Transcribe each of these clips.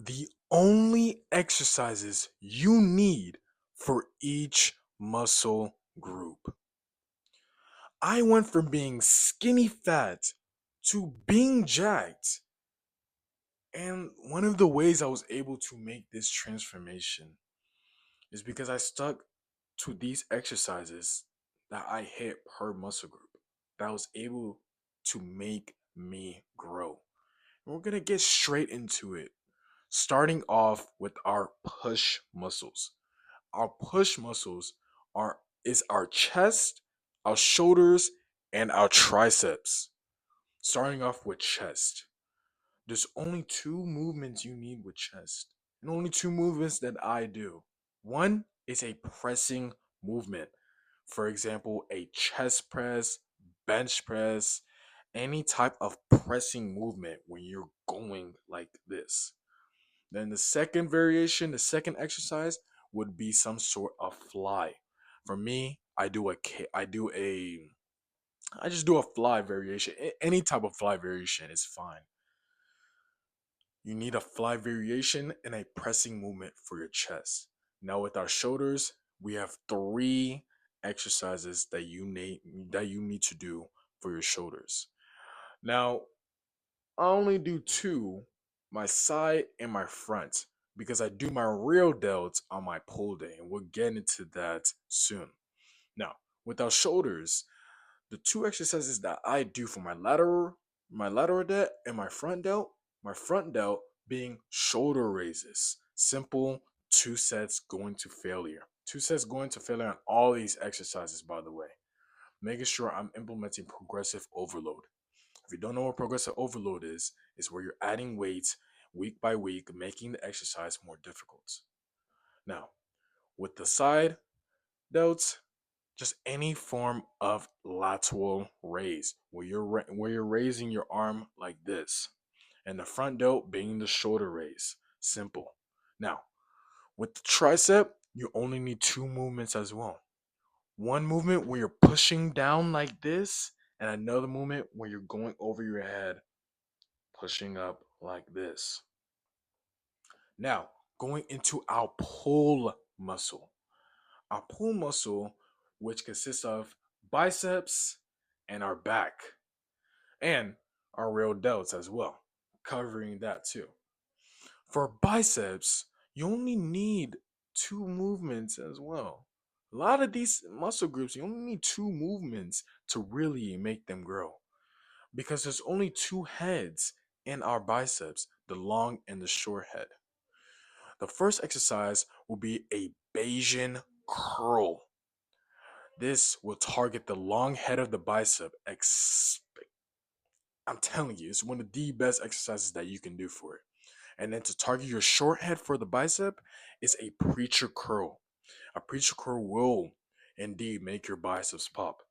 the only exercises you need for each muscle group. I went from being skinny fat to being jacked. And one of the ways I was able to make this transformation is because I stuck to these exercises that I hit per muscle group that was able to make me grow. And we're going to get straight into it, starting off with our push muscles. Our push muscles are is our chest, our shoulders, and our triceps. Starting off with chest. There's only two movements you need with chest, and only two movements that I do. One is a pressing movement. For example, a chest press, bench press, any type of pressing movement when you're going like this. Then the second variation, the second exercise would be some sort of fly. For me, I just do a fly variation. Any type of fly variation is fine. You need a fly variation and a pressing movement for your chest. Now with our shoulders, we have three exercises that you need to do for your shoulders. Now, I only do two, my side and my front, because I do my real delts on my pull day, and we'll get into that soon. Now, with our shoulders, the two exercises that I do for my lateral delt and my front delt being shoulder raises. Simple 2 sets going to failure. 2 sets going to failure on all these exercises, by the way. Making sure I'm implementing progressive overload. If you don't know what progressive overload is where you're adding weights week by week, making the exercise more difficult. Now, with the side delts, just any form of lateral raise where you're raising your arm like this, and the front delt being the shoulder raise. Simple. Now, with the tricep, you only need two movements as well. One movement where you're pushing down like this, and another movement where you're going over your head, pushing up like this. Now, going into our pull muscle. Our pull muscle, which consists of biceps and our back, and our real delts as well, covering that too. For biceps, you only need two movements as well. A lot of these muscle groups, you only need two movements to really make them grow because there's only two heads in our biceps, the long and the short head. The first exercise will be a Bayesian curl. This will target the long head of the bicep. I'm telling you, it's one of the best exercises that you can do for it. And then to target your short head for the bicep is a preacher curl. A preacher curl will indeed make your biceps pop.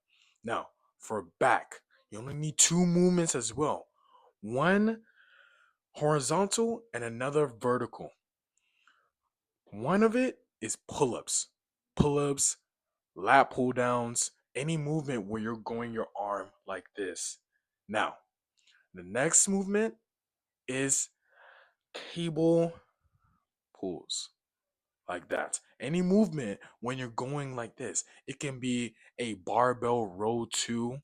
Now, for back, you only need two movements as well. One horizontal and another vertical. One of it is pull-ups. Pull-ups, lat pull downs, any movement where you're going your arm like this. Now, the next movement is cable pulls like that. Any movement when you're going like this. It can be a barbell row two.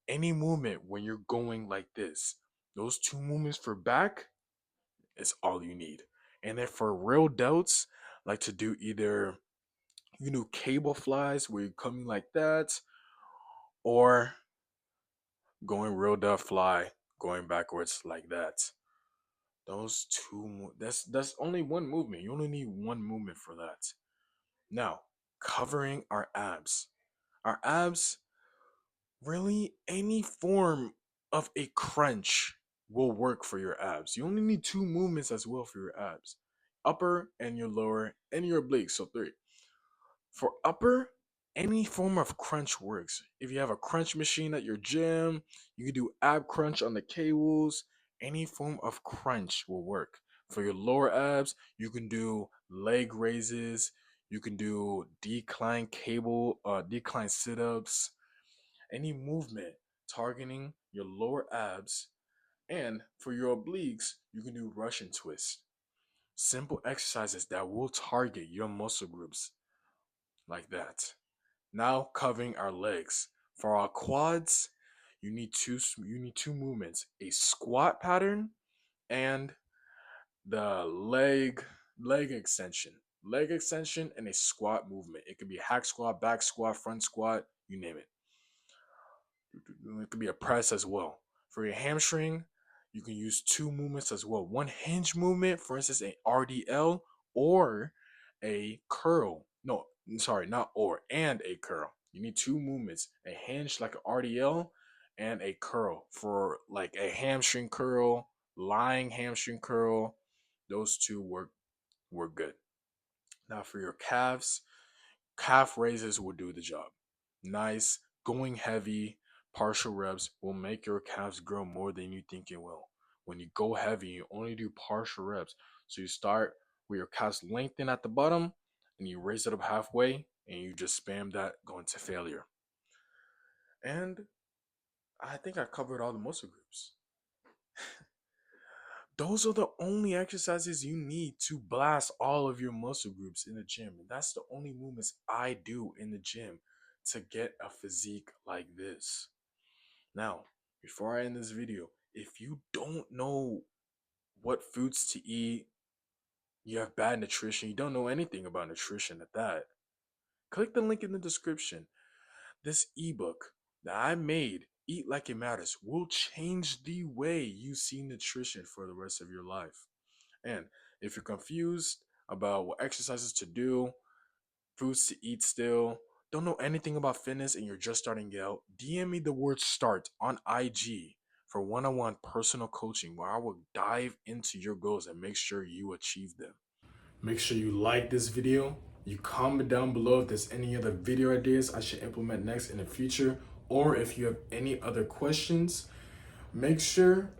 Any movement when you're going like this. Those two movements for back is all you need. And then for real delts, like to do either you do cable flies where you're coming like that, or going real delt fly, going backwards like that. Those that's only one movement. You only need one movement for that. Now, covering our abs. Our abs, really any form of a crunch will work for your abs. You only need two movements as well for your abs. Upper and your lower and your obliques, so three. For upper, any form of crunch works. If you have a crunch machine at your gym, you can do ab crunch on the cables. Any form of crunch will work. For your lower abs, you can do leg raises. You can do decline sit-ups. Any movement targeting your lower abs. And for your obliques, you can do Russian twist. Simple exercises that will target your muscle groups like that. Now covering our legs. For our quads, you need two movements: a squat pattern and the leg extension. Leg extension and a squat movement. It could be hack squat, back squat, front squat, you name it. It could be a press as well. For your hamstring, you can use two movements as well. One hinge movement, for instance, a RDL or a curl. No, sorry, not or, and a curl. You need two movements, a hinge like an RDL and a curl for like a hamstring curl, lying hamstring curl. Those two work good. Now for your calves, calf raises will do the job. Nice, going heavy, partial reps will make your calves grow more than you think it will. When you go heavy, you only do partial reps. So you start with your calves lengthen at the bottom and you raise it up halfway and you just spam that going to failure. And I think I covered all the muscle groups. Those are the only exercises you need to blast all of your muscle groups in the gym. And that's the only movements I do in the gym to get a physique like this. Now, before I end this video, if you don't know what foods to eat, you have bad nutrition, you don't know anything about nutrition at that, click the link in the description. This ebook that I made, Eat Like It Matters, will change the way you see nutrition for the rest of your life. And if you're confused about what exercises to do, foods to eat still, don't know anything about fitness and you're just starting out, DM me the word START on IG for one-on-one personal coaching where I will dive into your goals and make sure you achieve them. Make sure you like this video. You comment down below if there's any other video ideas I should implement next in the future, or if you have any other questions. Make sure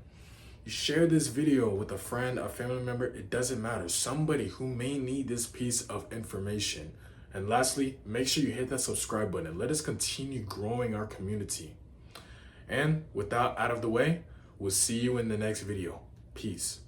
you share this video with a friend, a family member, it doesn't matter. Somebody who may need this piece of information. And lastly, make sure you hit that subscribe button. Let us continue growing our community. And with that out of the way, we'll see you in the next video. Peace.